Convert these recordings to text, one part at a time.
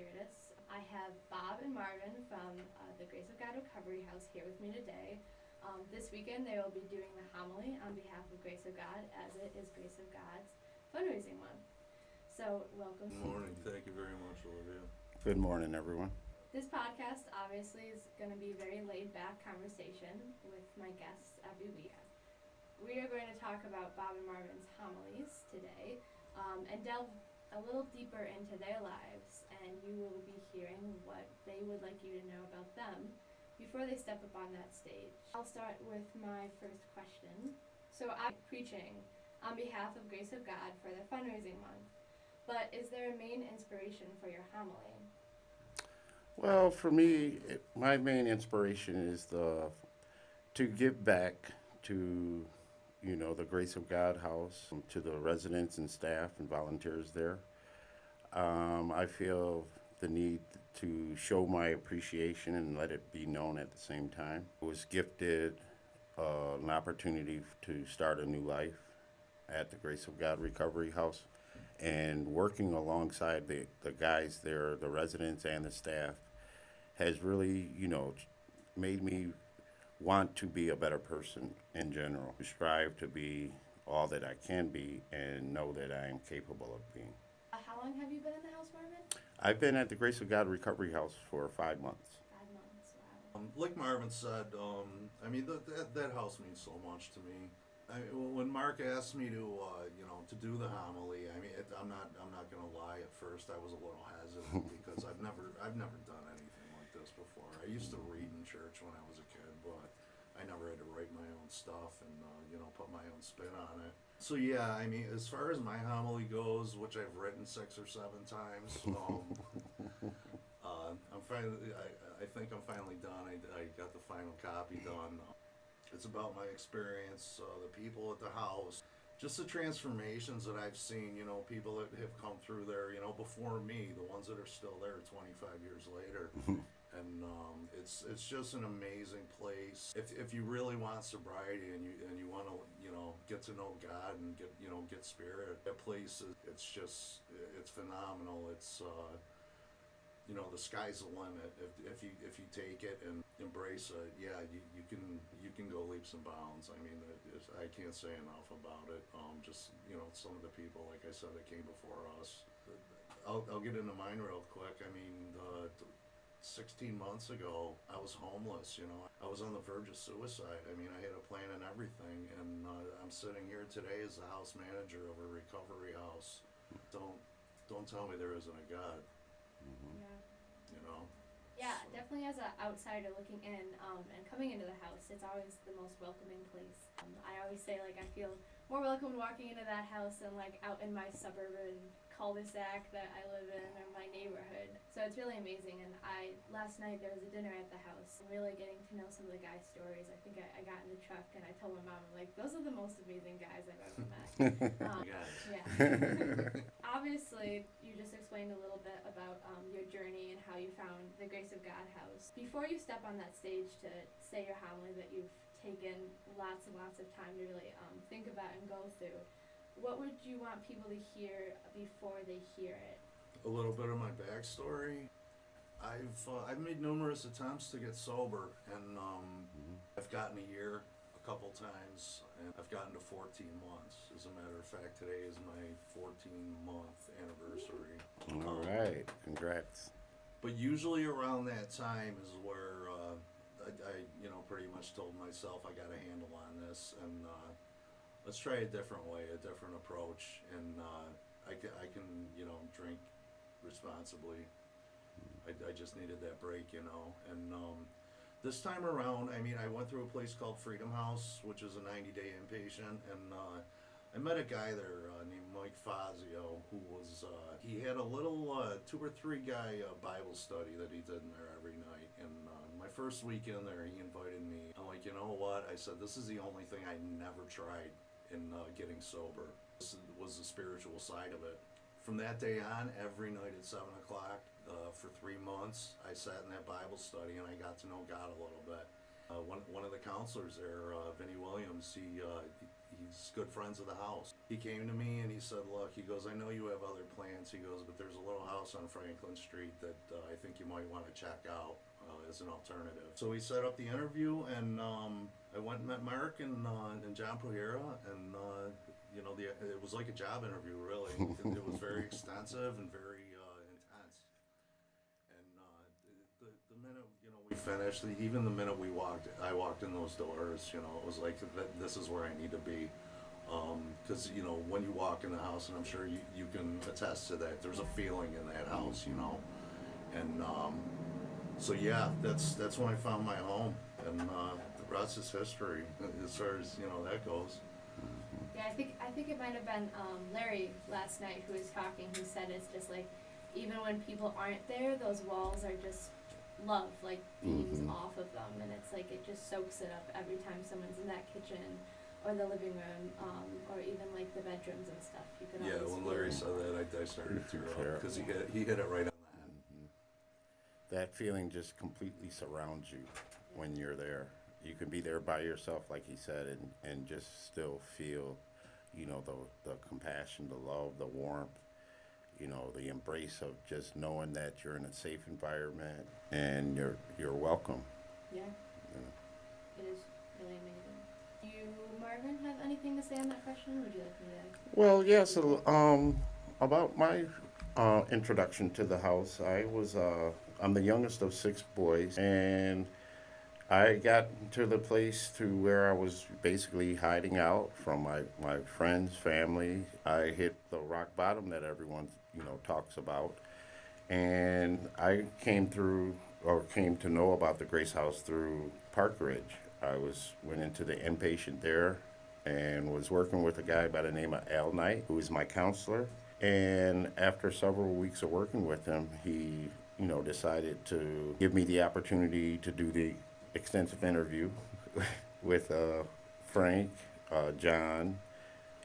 Spiritus. I have Bob and Marvin from the Grace of God Recovery House here with me today. This weekend they will be doing the homily on behalf of Grace of God, as it is Grace of God's fundraising month. So welcome. Good morning. Thank you very much, Olivia. Good morning, everyone. This podcast obviously is going to be a very laid-back conversation with my guests every week. We are going to talk about Bob and Marvin's homilies today and delve a little deeper into their lives, and you will be hearing what they would like you to know about them before they step up on that stage. I'll start with my first question. So I'm preaching on behalf of Grace of God for their fundraising month, but is there a main inspiration for your homily? Well, for me, my main inspiration is to give back to, the Grace of God House, to the residents and staff and volunteers there. I feel the need to show my appreciation and let it be known at the same time. I was gifted an opportunity to start a new life at the Grace of God Recovery House, and working alongside the guys there, the residents and the staff, has really, made me want to be a better person in general, strive to be all that I can be and know that I am capable of being. How long have you been in the house, Marvin? I've been at the Grace of God Recovery House for 5 months. 5 months, wow. Like Marvin said, that house means so much to me. When Mark asked me to do the homily, I'm not gonna lie. At first, I was a little hesitant because I've never done anything like this before. I used to read in church when I was a kid, but I never had to write my own stuff and put my own spin on it. So yeah, as far as my homily goes, which I've written 6 or 7 times, I think I'm finally done. I got the final copy done. It's about my experience, the people at the house, just the transformations that I've seen, people that have come through there, before me, the ones that are still there 25 years later. And it's just an amazing place. If you really want sobriety and you want to get to know God and get spirit, that place it's phenomenal. It's the sky's the limit if you take it and embrace it. Yeah, you can go leaps and bounds. I can't say enough about it. Just some of the people, like I said, that came before us. I'll get into mine real quick. 16 months ago, I was homeless. I was on the verge of suicide. I had a plan and everything, and I'm sitting here today as the house manager of a recovery house. Don't tell me there isn't a God. Mm-hmm. Yeah, definitely as an outsider looking in and coming into the house, it's always the most welcoming place. I always say, I feel more welcome walking into that house than, out in my suburban cul-de-sac that I live in or my neighborhood. So it's really amazing. And last night there was a dinner at the house, and really getting to know some of the guys' stories. I think I got in the truck and I told my mom, those are the most amazing guys I've ever met. Yeah. Obviously, you just explained a little bit about your journey and how you found the Grace of God house. Before you step on that stage to say your homily that you've taken lots and lots of time to really think about and go through, what would you want people to hear before they hear it? A little bit of my backstory. I've made numerous attempts to get sober, and I've gotten a year a couple times, and I've gotten to 14 months. As a matter of fact, today is my 14-month anniversary. All right, congrats. But usually around that time is where I pretty much told myself I got a handle on this, and let's try a different way, a different approach, and I can drink responsibly. I just needed that break, and this time around, I went through a place called Freedom House, which is a 90-day inpatient, and I met a guy there named Mike Fazio, who was, he had a little 2 or 3 guy Bible study that he did in there every night, and my first weekend there, he invited me. I'm like, you know what? I said, this is the only thing I never tried in getting sober. This was the spiritual side of it. From that day on, every night at 7 o'clock for 3 months, I sat in that Bible study and I got to know God a little bit. One of the counselors there, Vinny Williams, he he's good friends of the house. He came to me and he said, look, he goes, I know you have other plans. He goes, but there's a little house on Franklin Street that I think you might want to check out as an alternative. So we set up the interview, and I went and met Mark and John Prohera, and it was like a job interview, really. It was very extensive and very intense. And the minute we finished, even the minute I walked in those doors, it was like this is where I need to be. Because when you walk in the house, and I'm sure you can attest to that, there's a feeling in that house, and so yeah, that's when I found my home, and the rest is history as far as that goes. Yeah, I think it might have been Larry last night who was talking, who said it's just like, even when people aren't there, those walls are just love, like beams off of them, and it's like it just soaks it up every time someone's in that kitchen or the living room, or even like the bedrooms and stuff. You can always When feel Larry it. said that, I started to tear up because he hit it right on the head. That feeling just completely surrounds you when you're there. You can be there by yourself, like he said, and just still feel, the compassion, the love, the warmth, the embrace of just knowing that you're in a safe environment and you're welcome. Yeah, it is really amazing. Do you, Marvin, have anything to say on that question? Would you like me to? Well, yeah, so about my introduction to the house, I'm the youngest of 6 boys, and I got to the place to where I was basically hiding out from my friends, family. I hit the rock bottom that everyone, talks about. And I came to know about the Grace House through Park Ridge. Went into the inpatient there and was working with a guy by the name of Al Knight, who is my counselor. And after several weeks of working with him, he, decided to give me the opportunity to do the extensive interview with Frank, John,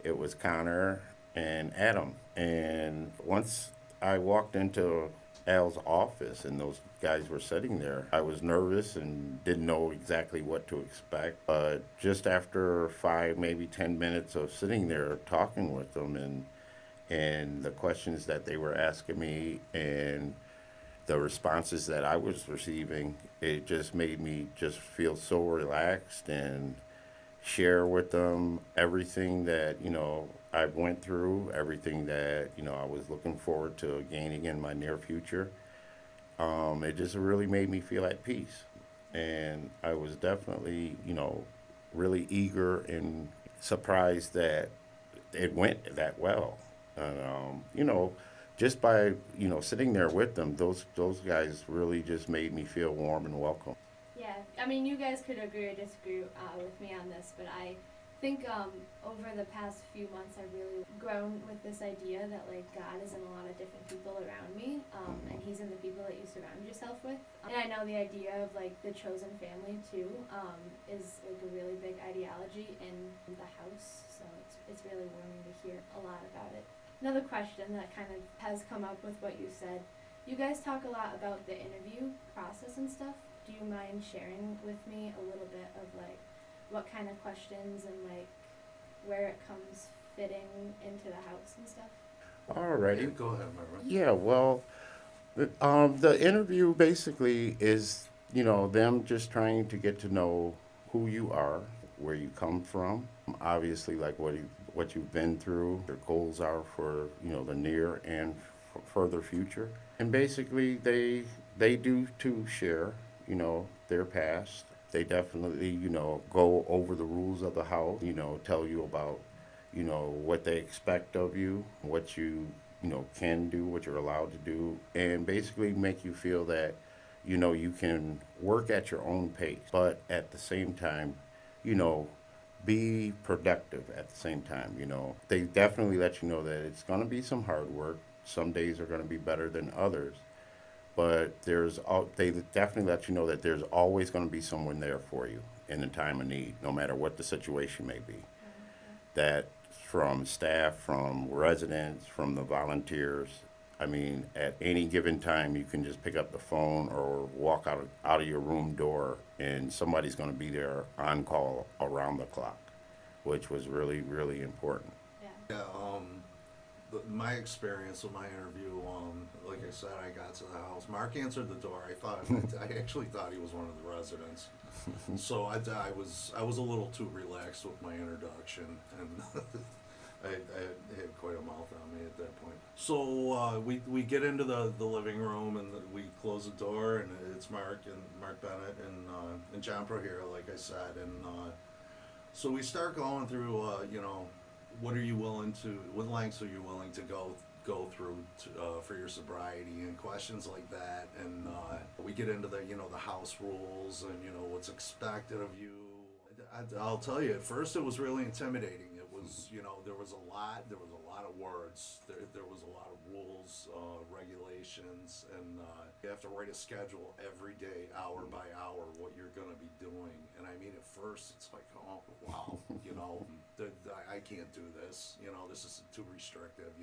it was Connor, and Adam. And once I walked into Al's office and those guys were sitting there, I was nervous and didn't know exactly what to expect. But just after 5, maybe 10 minutes of sitting there talking with them and the questions that they were asking me and the responses that I was receiving, it just made me just feel so relaxed and share with them everything that, I went through, everything that, I was looking forward to gaining in my near future. It just really made me feel at peace. And I was definitely, really eager and surprised that it went that well. And, just by, sitting there with them, those guys really just made me feel warm and welcome. Yeah, I mean, you guys could agree or disagree with me on this, but I think over the past few months I've really grown with this idea that like God is in a lot of different people around me, and He's in the people that you surround yourself with. And I know the idea of like the chosen family too is like a really big ideology in the house, so it's really warming to hear a lot about it. Another question that kind of has come up with what you said, you guys talk a lot about the interview process and stuff. Do you mind sharing with me a little bit of like what kind of questions and like where it comes fitting into the house and stuff? Alrighty. Yeah, go ahead, Marvin. Yeah, well, the interview basically is, them just trying to get to know who you are, where you come from, obviously like what you've been through, your goals are for, the near and further future. And basically they do too share, their past. They definitely, go over the rules of the house, tell you about, what they expect of you, what you, can do, what you're allowed to do, and basically make you feel that, you can work at your own pace, but at the same time, be productive at the same time, They definitely let you know that it's going to be some hard work. Some days are going to be better than others. But they definitely let you know that there's always going to be someone there for you in a time of need, no matter what the situation may be. That from staff, from residents, from the volunteers, I mean, at any given time, you can just pick up the phone or walk out of your room door, and somebody's going to be there on call around the clock. which was really, really important. Yeah. Yeah, my experience with my interview, like I said, I got to the house. Mark answered the door. I actually thought he was one of the residents. So I was a little too relaxed with my introduction, and I had quite a mouth on me at that point. So we get into the living room, and we close the door, and it's Mark Bennett and John Prohera, like I said, and so we start going through, what lengths are you willing to go through for your sobriety and questions like that, and we get into the house rules and what's expected of you. I'll tell you, at first it was really intimidating. It was there was a lot of words, there was a lot of rules, regulations, and you have to write a schedule every day, hour by hour, what you're going to be doing. And I mean, at first it's like, oh wow, I can't do this, this is too restrictive,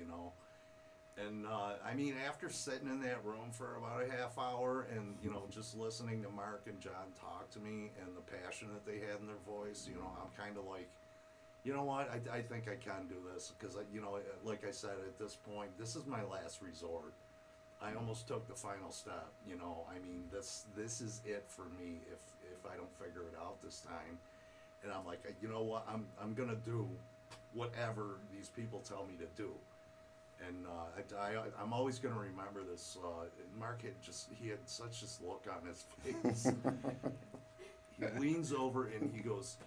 and I mean, after sitting in that room for about a half hour and just listening to Mark and John talk to me and the passion that they had in their voice, I'm kind of like, you know what, I think I can do this, because like I said, at this point, this is my last resort. I almost took the final step. I mean, this is it for me if I don't figure it out this time. And I'm like, you know what, I'm gonna do whatever these people tell me to do. And I'm always gonna remember this. Mark he had such this look on his face. He leans over and he goes,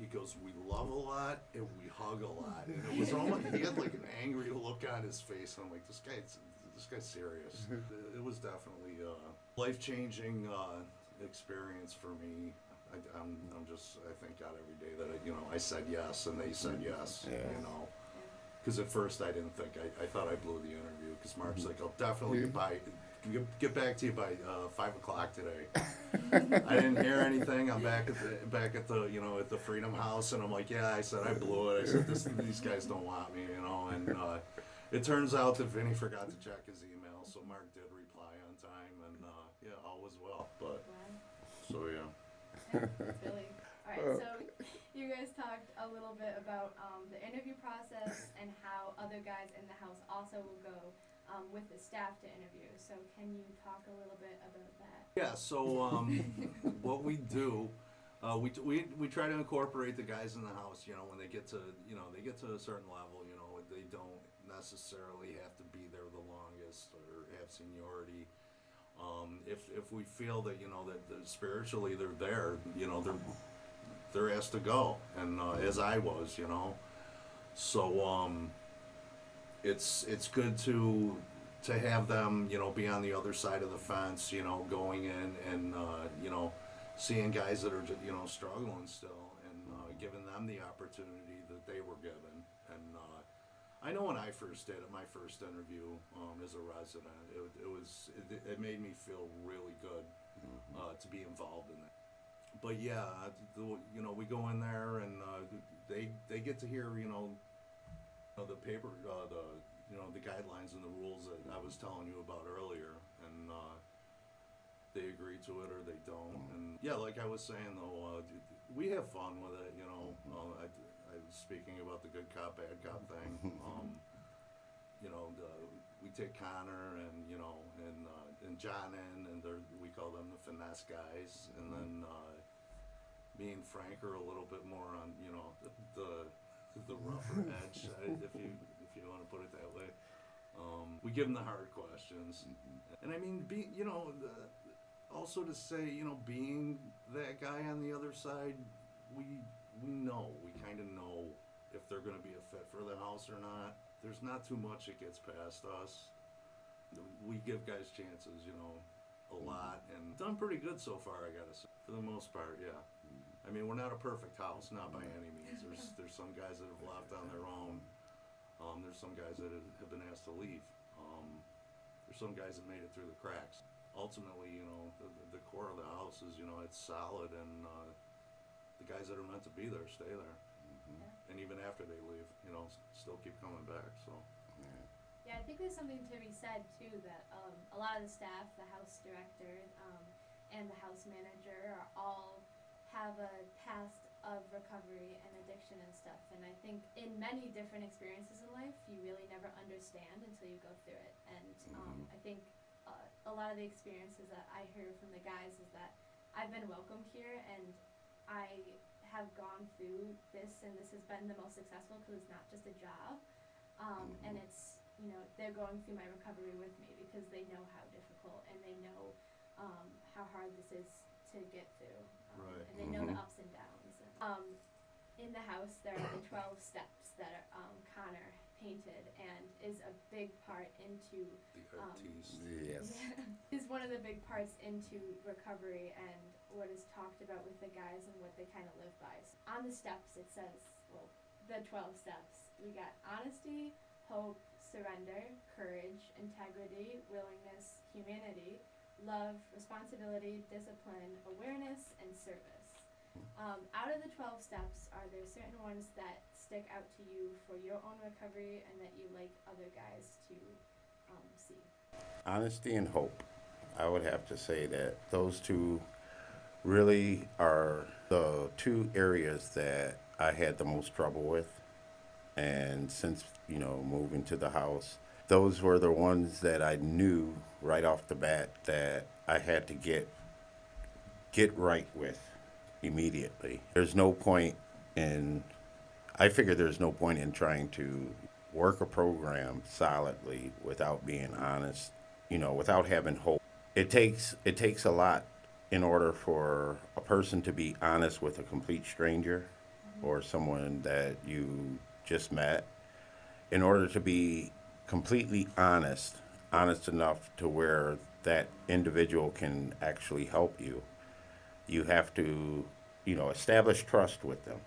we love a lot and we hug a lot. And it was almost, he had like an angry look on his face. And I'm like, this guy's serious. It was definitely a life-changing experience for me. I thank God every day that I said yes and they said yes. Yeah. Because at first I didn't think, I thought I blew the interview, because Mark's like, I'll definitely get back to you by 5 o'clock today. I didn't hear anything. I'm back at the at the Freedom House, and I'm like, yeah, I said I blew it. I said these guys don't want me, and it turns out that Vinny forgot to check his email, so Mark did reply on time, and yeah, all was well. But so yeah. That's really all right. So you guys talked a little bit about the interview process and how other guys in the house also will go with the staff to interview. So can you talk a little bit about that? Yeah. So what we do, we try to incorporate the guys in the house. When they get to a certain level, they don't necessarily have to be there the longest or have seniority. If we feel that that spiritually they're there, they're asked to go, and as I was, so it's good to have them be on the other side of the fence, going in and seeing guys that are struggling still, and giving them the opportunity that they were given. And I know when I first did it, my first interview as a resident, it made me feel really good to be involved in it. But yeah, we go in there and they get to hear the paper, the guidelines and the rules that I was telling you about earlier, and they agree to it or they don't. And yeah, like I was saying though, we have fun with it. I was speaking about the good cop, bad cop thing. We take Connor and and John in, and we call them the finesse guys, and then me and Frank are a little bit more on the rougher edge, if you want to put it that way. We give them the hard questions, and I mean, also to say, being that guy on the other side, we kind of know if they're going to be a fit for the house or not. There's not too much that gets past us. We give guys chances, a lot, and done pretty good so far, I gotta say. For the most part, yeah. I mean, we're not a perfect house, not by any means. There's some guys that have left on their own. There's some guys that have been asked to leave. There's some guys that made it through the cracks. Ultimately, the core of the house is, it's solid, and the guys that are meant to be there stay there. And even after they leave, still keep coming back. So. Yeah, I think there's something to be said too that a lot of the staff, the house director, and the house manager all have a past of recovery and addiction and stuff. And I think in many different experiences in life, you really never understand until you go through it. And I think a lot of the experiences that I hear from the guys is that I've been welcomed here, and I have gone through this, and this has been the most successful because it's not just a job. And it's, you know, they're going through my recovery with me because they know how difficult, and they know how hard this is to get through. Right. And they know the ups and downs. In the house, there are the 12 steps that Connor painted, and is a big part into The artiste. Yes. is one of the big parts into recovery and what is talked about with the guys and what they kind of live by. So on the steps, it says, well, the 12 steps. We got honesty, hope, surrender, courage, integrity, willingness, humanity, love, responsibility, discipline, awareness, and service. Out of the 12 steps, are there certain ones that stick out to you for your own recovery and that you like other guys to see? Honesty and hope. I would have to say that those two really are the two areas that I had the most trouble with. And since, you know, moving to the house, those were the ones that I knew right off the bat that I had to get right with immediately. I figured there's no point in trying to work a program solidly without being honest, you know, without having hope. It takes a lot in order for a person to be honest with a complete stranger or someone that you just met. In order to be completely honest enough to where that individual can actually help you, you have to, you know, establish trust with them.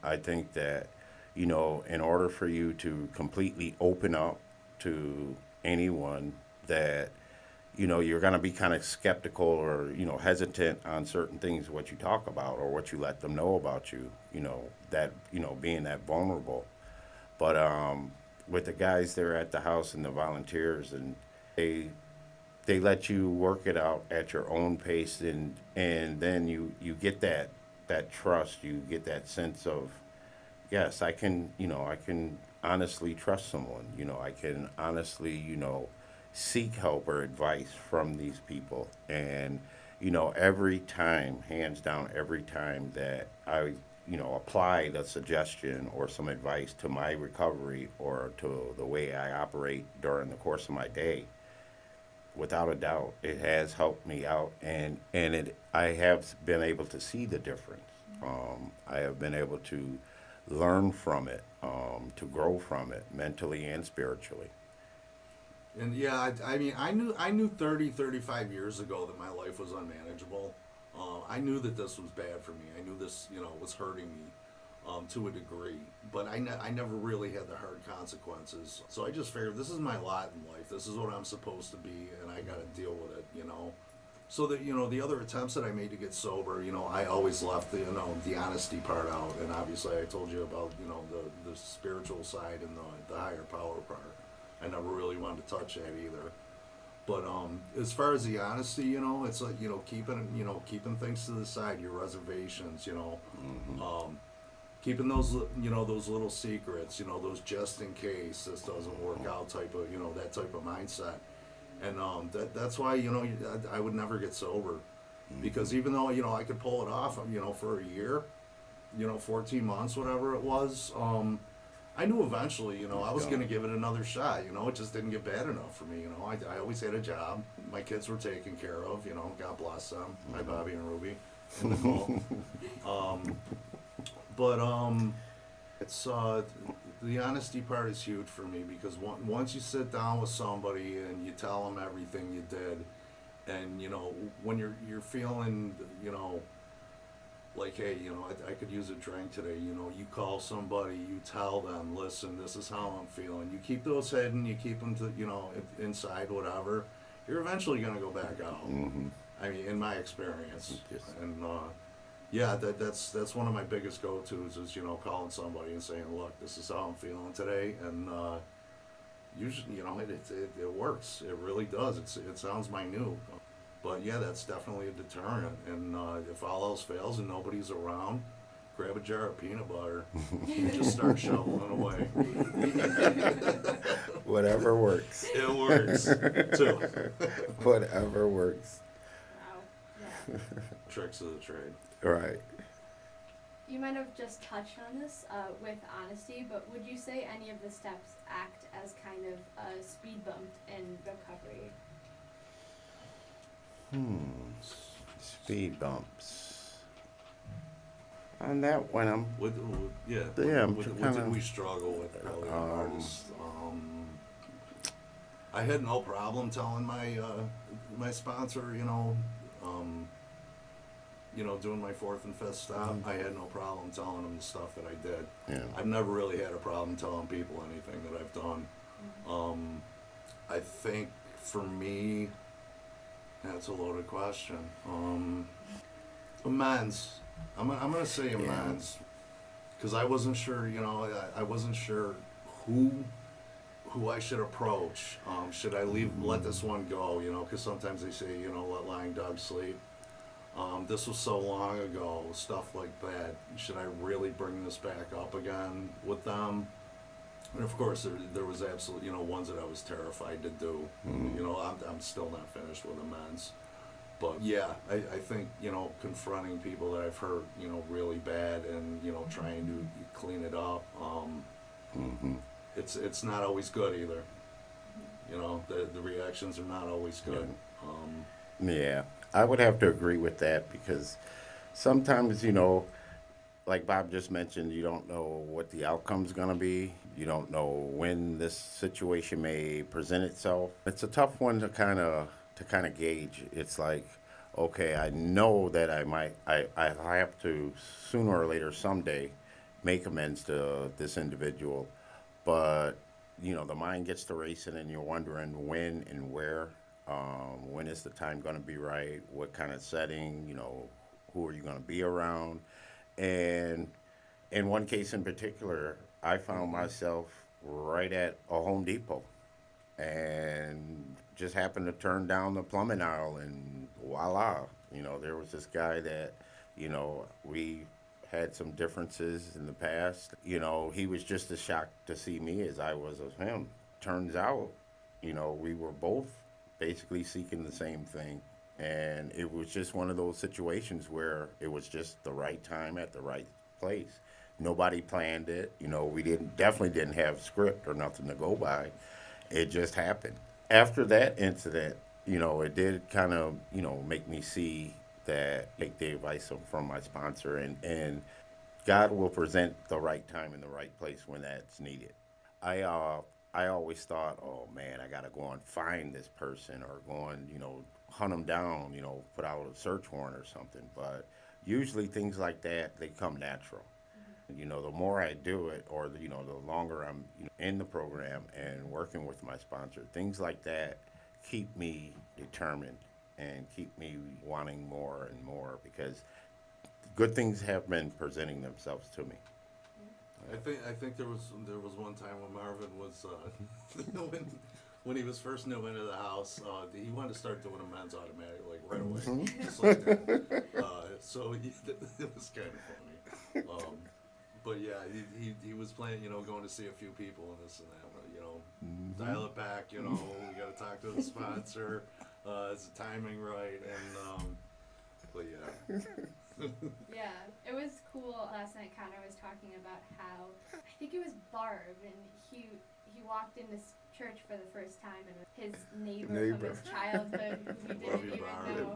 I think that, you know, in order for you to completely open up to anyone, that, you know, you're going to be kind of skeptical or, you know, hesitant on certain things, what you talk about or what you let them know about you, you know, that, you know, being that vulnerable. But with the guys there at the house and the volunteers, and they let you work it out at your own pace, and then you get that trust, you get that sense of, yes, I can honestly trust someone, you know, I can honestly, you know, seek help or advice from these people. And, you know, every time, hands down, every time that I, you know, applied a suggestion or some advice to my recovery or to the way I operate during the course of my day, without a doubt, it has helped me out, and I have been able to see the difference. I have been able to learn from it, to grow from it mentally and spiritually. And yeah, I mean, I knew 35 years ago that my life was unmanageable. I knew that this was bad for me. I knew this, you know, was hurting me to a degree. But I never really had the hard consequences. So I just figured this is my lot in life. This is what I'm supposed to be, and I got to deal with it, you know. So that, you know, the other attempts that I made to get sober, you know, I always left the, you know, the honesty part out. And obviously I told you about, you know, the spiritual side and the higher power part. I never really wanted to touch that either. But as far as the honesty, you know, it's like, you know, keeping things to the side, your reservations, you know, keeping those, you know, those little secrets, you know, those just in case this doesn't work out type of, you know, that type of mindset. And that's why, you know, I would never get sober, because even though, you know, I could pull it off, you know, for a year, you know, 14 months, whatever it was, I knew eventually, you know, I was going to give it another shot. You know, it just didn't get bad enough for me. You know, I always had a job. My kids were taken care of, you know, God bless them. Hi, Bobby and Ruby and Nicole. It's the honesty part is huge for me, because once you sit down with somebody and you tell them everything you did, and, you know, when you're feeling, you know, like, hey, you know, I could use a drink today, you know, you call somebody, you tell them, listen, this is how I'm feeling. You keep those hidden, you keep them to, you know, inside, whatever. You're eventually going to go back out. I mean, in my experience. Yes. And, yeah, that's one of my biggest go-tos is, you know, calling somebody and saying, look, this is how I'm feeling today. And usually, you know, it works. It really does. It sounds minute. But yeah, that's definitely a deterrent. And if all else fails and nobody's around, grab a jar of peanut butter and just start shoveling away. Whatever works. It works, too. Whatever works. Wow. Yeah. Tricks of the trade. Right. You might have just touched on this with honesty, but would you say any of the steps act as kind of a speed bump in recovery? Speed bumps. On that one, What Yeah, I'm what kinda- did we struggle with probably the hardest? I had no problem telling my my sponsor, doing my fourth and fifth stop. I had no problem telling him the stuff that I did. Yeah. I've never really had a problem telling people anything that I've done. I think for me, that's a loaded question. Amends. I'm gonna say amends, because I wasn't sure. I wasn't sure who I should approach. Should I let this one go? Because sometimes they say, let lying dogs sleep. This was so long ago, stuff like that. Should I really bring this back up again with them? And of course, there was absolutely, ones that I was terrified to do. I'm still not finished with amends. But yeah, I think, confronting people that I've hurt, really bad and, trying to clean it up, it's not always good either. The reactions are not always good. Yeah, I would have to agree with that, because sometimes, like Bob just mentioned, you don't know what the outcome's going to be. You don't know when this situation may present itself. It's a tough one to kind of gauge. It's like, okay, I know that I have to sooner or later someday make amends to this individual, but the mind gets to racing and you're wondering when and where. When is the time going to be right? What kind of setting? Who are you going to be around? And in one case in particular, I found myself right at a Home Depot and just happened to turn down the plumbing aisle, and voila, there was this guy that, we had some differences in the past. He was just as shocked to see me as I was of him. Turns out, we were both basically seeking the same thing. And it was just one of those situations where it was just the right time at the right place. Nobody planned it. We definitely didn't have script or nothing to go by. It just happened. After that incident, it did kind of, make me see that, take the advice from my sponsor, and God will present the right time and the right place when that's needed. I always thought, oh man, I gotta go and find this person, or go and, hunt them down, put out a search warrant or something. But usually things like that, they come natural. The more I do it, or the longer I'm in the program and working with my sponsor, things like that keep me determined and keep me wanting more and more, because good things have been presenting themselves to me. I think there was one time when Marvin was when he was first new into the house, he wanted to start doing amends automatically, like right away, just like that. So it was kind of funny. But yeah, he was planning, going to see a few people and this and that. But, dial it back. We got to talk to the sponsor. Is the timing right? And but yeah. Yeah, it was cool. Last night Connor was talking about how, I think it was Barb, and he walked into church for the first time, and his neighbor. From his childhood, who we Love didn't you, even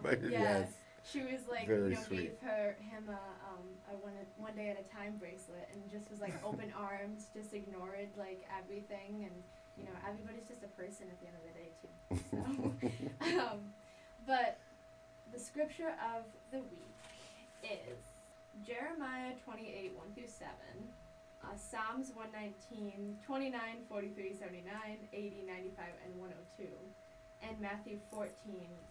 Barb. know. Yeah. Yes. She was like, Very sweet. gave him a one day at a time bracelet, and just was like open arms, just ignored like everything, and everybody's just a person at the end of the day too. So, but the scripture of the week is Jeremiah 28, 1-7, Psalms 119, 29, 43, 79, 80, 95, and 102, and Matthew 14,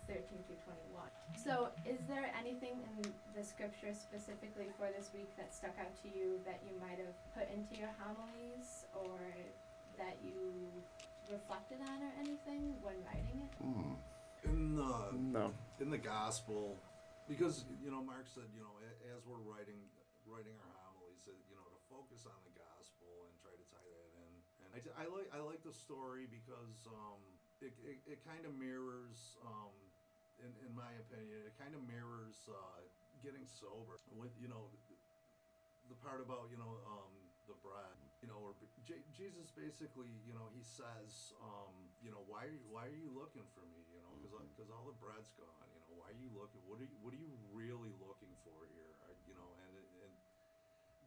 13 through 21. So is there anything in the scripture specifically for this week that stuck out to you that you might have put into your homilies, or that you reflected on or anything when writing it? In the gospel, because Mark said, as we're writing writing our homilies, to focus on the gospel and try to tie that in. And I like the story because it kind of mirrors, in my opinion, it kind of mirrors getting sober. With the part about the bread, or Jesus basically, he says, why are you looking for me, because all the bread's gone, why are you looking, what are you really looking for here, and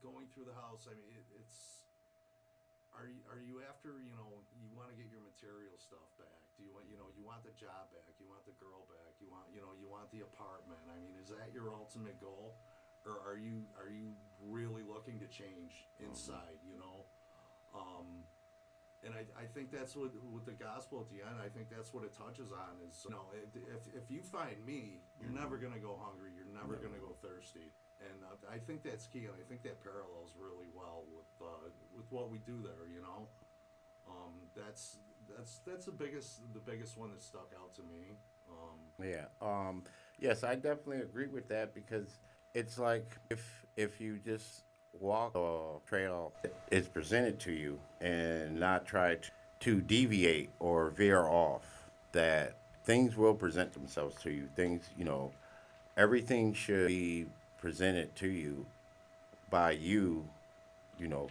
going through the house, I mean, it's, are you after, you want to get your material stuff back, do you want, you want the job back, you want the girl back, you want the apartment, I mean, is that your ultimate goal? Or are you really looking to change inside, and I think that's what with the gospel at the end, I think that's what it touches on is, if you find me, you're never going to go hungry, you're never going to go thirsty, and I think that's key, and I think that parallels really well with what we do there, that's the biggest one that stuck out to me. Yes, I definitely agree with that because it's like if you just walk the trail is presented to you and not try to deviate or veer off, that things will present themselves to you. Things, everything should be presented to you by you, you know,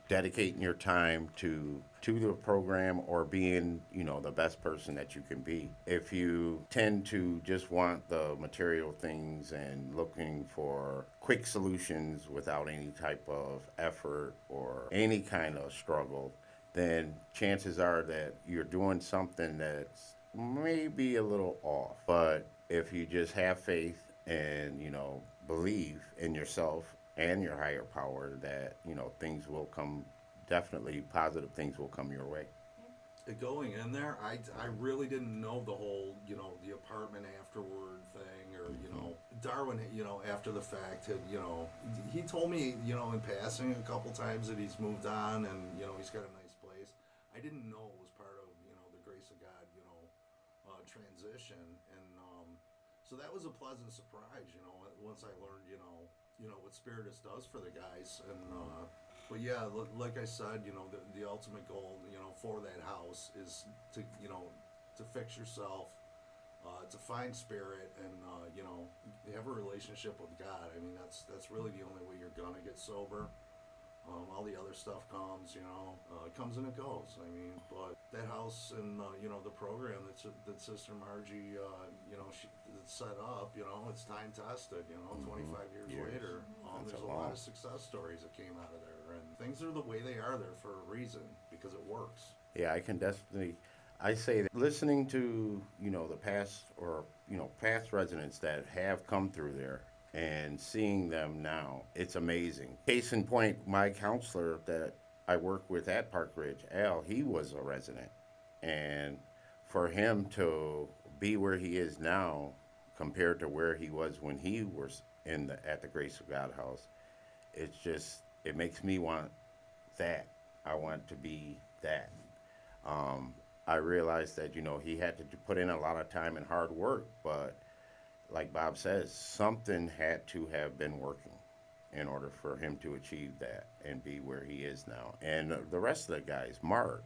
dedicating your time to the program or being, the best person that you can be. If you tend to just want the material things and looking for quick solutions without any type of effort or any kind of struggle, then chances are that you're doing something that's maybe a little off. But if you just have faith and, believe in yourself and your higher power, that, things will come, definitely positive things will come your way. Going in there, I really didn't know the whole, the apartment afterward thing, or, Darwin, after the fact had, he told me, in passing a couple times that he's moved on and, he's got a nice place. I didn't know it was part of, the grace of God, transition. And, so that was a pleasant surprise, once I learned, what Spiritus does for the guys. And, but yeah, like I said, the ultimate goal, for that house is to, to fix yourself, to find spirit, and have a relationship with God. I mean, that's really the only way you're gonna get sober. All the other stuff comes, it comes and it goes. I mean, but that house and the program that Sister Margie, she set up, it's time tested. 25 years later, there's a lot of success stories that came out of there, and things are the way they are there for a reason, because it works. Yeah, I can definitely. I say that listening to the past or past residents that have come through there and seeing them now, it's amazing. Case in point, my counselor that I work with at Park Ridge, Al, he was a resident, and for him to be where he is now compared to where he was when he was at the Grace of God house, it makes me want that. I want to be that. I realized that he had to put in a lot of time and hard work, but like Bob says, something had to have been working in order for him to achieve that and be where he is now. And the rest of the guys, Mark,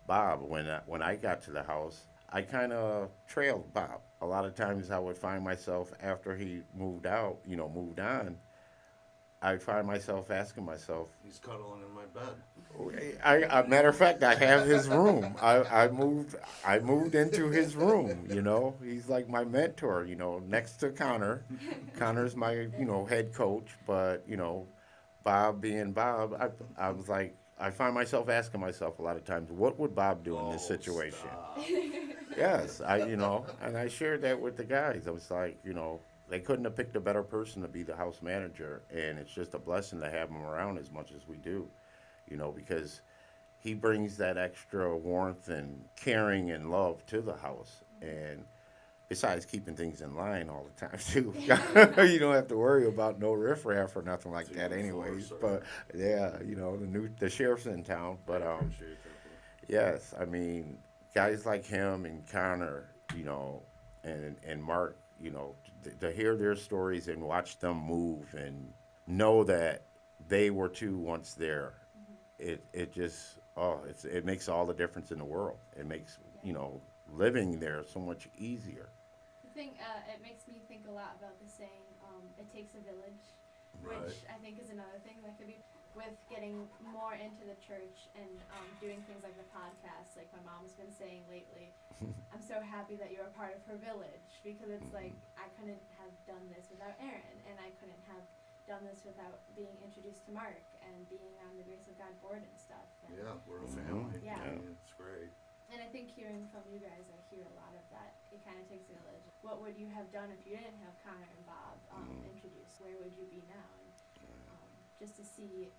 Bob, when I got to the house, I kind of trailed Bob. A lot of times I would find myself after he moved out, moved on, I find myself asking myself, he's cuddling in my bed. A matter of fact, I have his room. I moved into his room. He's like my mentor. Next to Connor. Connor's my head coach, but Bob being Bob, I was like, I find myself asking myself a lot of times, what would Bob do in this situation? Stop. Yes, and I shared that with the guys. I was like, they couldn't have picked a better person to be the house manager, and it's just a blessing to have him around as much as we do, because he brings that extra warmth and caring and love to the house, and besides keeping things in line all the time too. You don't have to worry about no riffraff or nothing like that, anyways. But yeah, the sheriff's in town, but yes, I mean, guys like him and Connor, and Mark, to hear their stories and watch them move and know that they were too once there, Mm-hmm. it just it makes all the difference in the world. It makes Yeah. living there so much easier. The thing, it makes me think a lot about the saying, it takes a village, Right. which I think is another thing that could be with getting more into the church and doing things like the podcast, like my mom's been saying lately. I'm so happy that you're a part of her village, because it's like I couldn't have done this without Aaron, and I couldn't have done this without being introduced to Mark and being on the Grace of God board and stuff. And, Yeah, we're a Mhm. family. Yeah. I mean, it's great. and I think hearing from you guys, I hear a lot of that. It kind of takes a village. What would you have done if you didn't have Connor and Bob introduced? Where would you be now? And just to see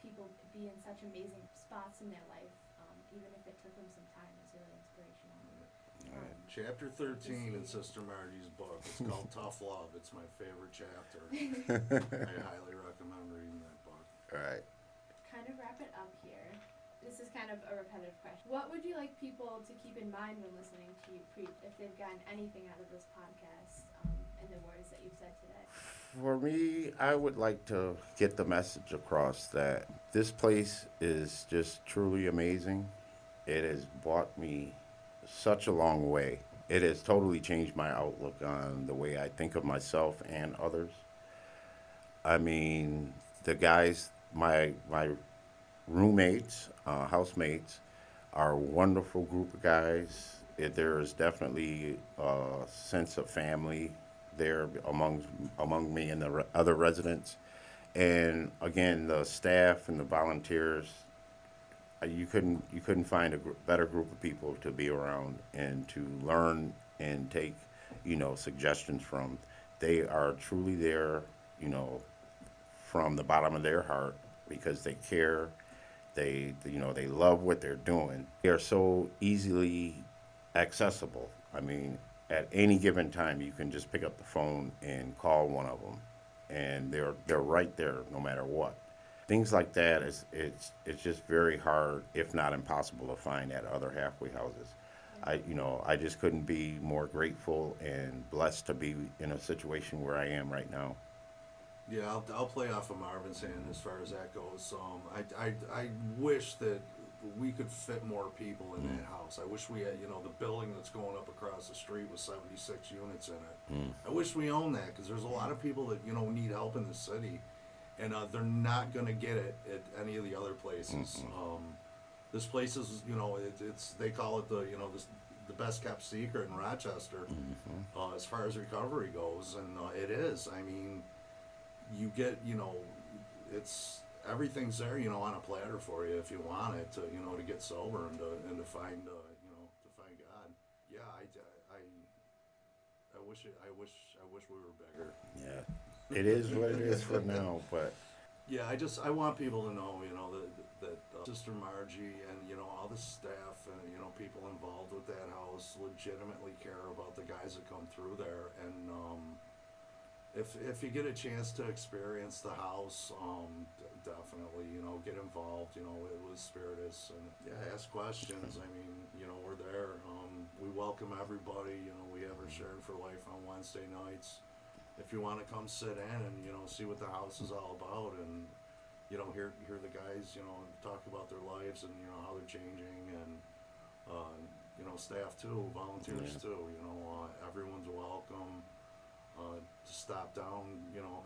people be in such amazing spots in their life, even if it took them some time, is really inspirational. Right. Chapter 13 in Sister Margie's book. It's called Tough Love. It's my favorite chapter. I highly recommend reading that book. All right. Kind of wrap it up here. This is kind of a repetitive question. What would you like people to keep in mind when listening to you preach, if they've gotten anything out of this podcast and the words that you've said today? For me, I would like to get the message across that this place is just truly amazing. It has brought me such a long way. It has totally changed my outlook on the way I think of myself and others. I mean, the guys, my roommates, housemates, are a wonderful group of guys. There is definitely a sense of family there among me and the other residents. And again, the staff and the volunteers, you couldn't find a better group of people to be around and to learn and take suggestions from. They are truly there, from the bottom of their heart, because they care. They love what they're doing. They are so easily accessible. I mean, at any given time, you can just pick up the phone and call one of them, and they're right there no matter what. Things like that it's just very hard, if not impossible, to find at other halfway houses. I just couldn't be more grateful and blessed to be in a situation where I am right now. Yeah, I'll play off of Marvin's hand as far as that goes. I wish that we could fit more people in that house. I wish we had, the building that's going up across the street with 76 units in it. I wish we owned that, because there's a lot of people that, need help in the city, and they're not going to get it at any of the other places. This place is, it's they call it the best kept secret in Rochester, as far as recovery goes, and it is. I mean, you get, it's everything's there, on a platter for you if you want it to, to get sober and to find, to find God. Yeah, I wish we were bigger. Yeah, it is what it is for now, but Yeah, I want people to know, that Sister Margie and, all the staff and, people involved with that house legitimately care about the guys that come through there. And if you get a chance to experience the house, definitely, get involved, with Spiritus, and ask questions. I mean, we're there. We welcome everybody. We have our Sharing for Life on Wednesday nights. If you want to come sit in and see what the house is all about, and hear the guys talk about their lives and how they're changing, and staff too, volunteers too. Everyone's welcome to stop down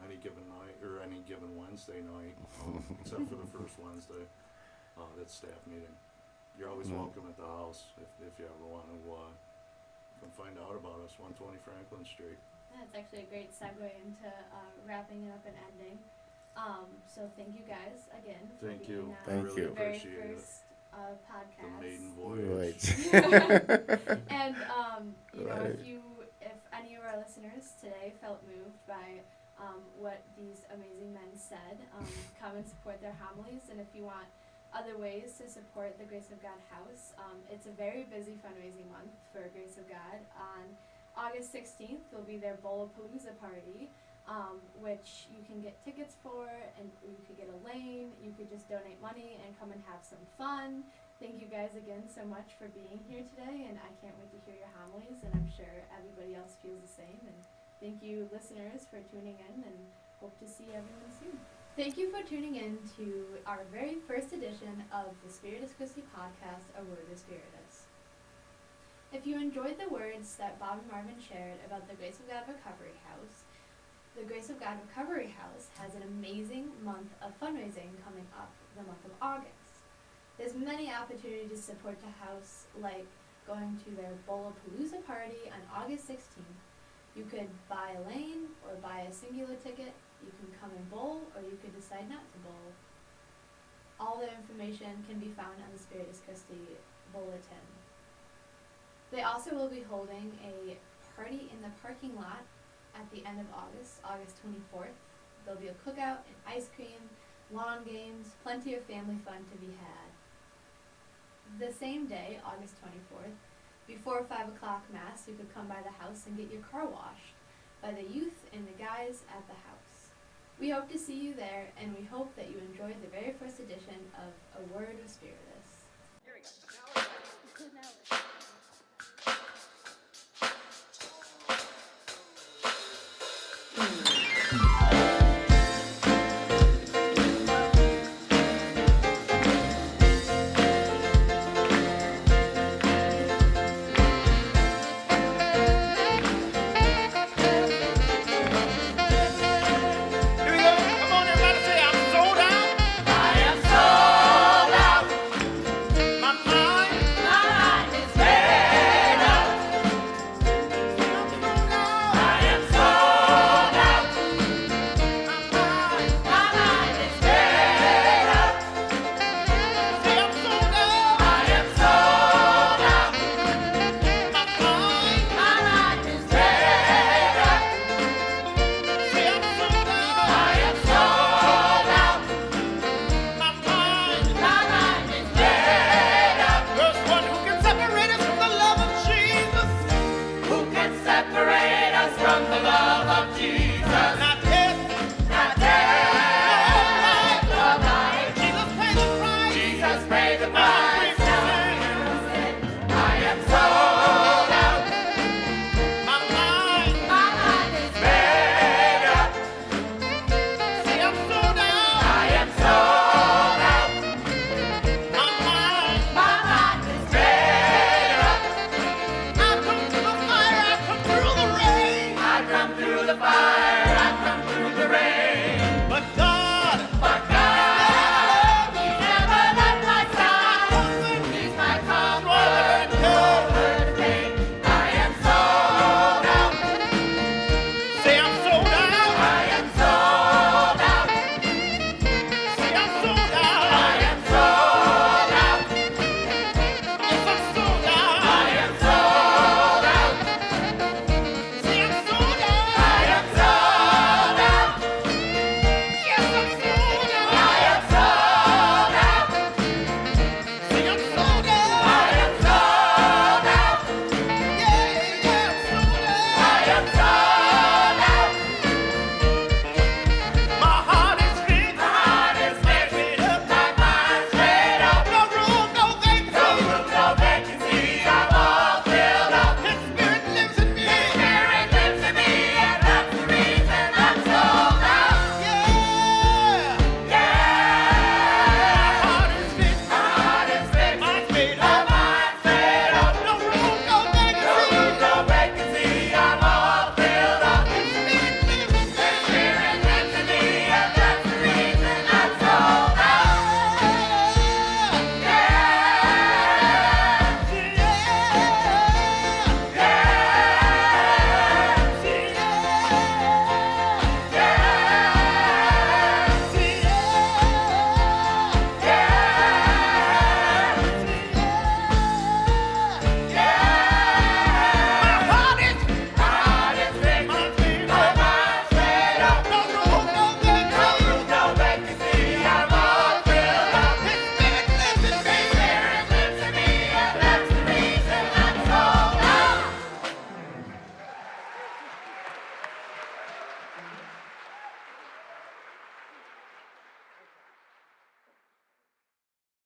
any given night or any given Wednesday night, except for the first Wednesday. That's staff meeting. You're always welcome at the house if you ever want to come find out about us. 120 Franklin Street. That's actually a great segue into wrapping it up and ending. So thank you guys again for Thank being you. on Thank the you. very Appreciate it. first The podcast. maiden right. voyage. And Right. if any of our listeners today felt moved by what these amazing men said, come and support their homilies. And if you want other ways to support the Grace of God House, it's a very busy fundraising month for Grace of God. On August 16th will be their Bowlapalooza party, which you can get tickets for, and you could get a lane. You could just donate money and come and have some fun. Thank you guys again so much for being here today, and I can't wait to hear your homilies, and I'm sure everybody else feels the same. And thank you, listeners, for tuning in, and hope to see everyone soon. Thank you for tuning in to our very first edition of the Spiritus Christi podcast, A Word with Spiritus. If you enjoyed the words that Bob and Marvin shared about the Grace of God Recovery House, the Grace of God Recovery House has an amazing month of fundraising coming up the month of August. There's many opportunities to support the house, like going to their Bowlapalooza party on August 16th. You could buy a lane or buy a singular ticket. You can come and bowl, or you could decide not to bowl. All the information can be found on the Spiritus Christi bulletin. They also will be holding a party in the parking lot at the end of August, August 24th. There'll be a cookout and ice cream, lawn games, plenty of family fun to be had. The same day, August 24th, before 5 o'clock Mass, you could come by the house and get your car washed by the youth and the guys at the house. We hope to see you there, and we hope that you enjoyed the very first edition of A Word with Spiritus. Here we go.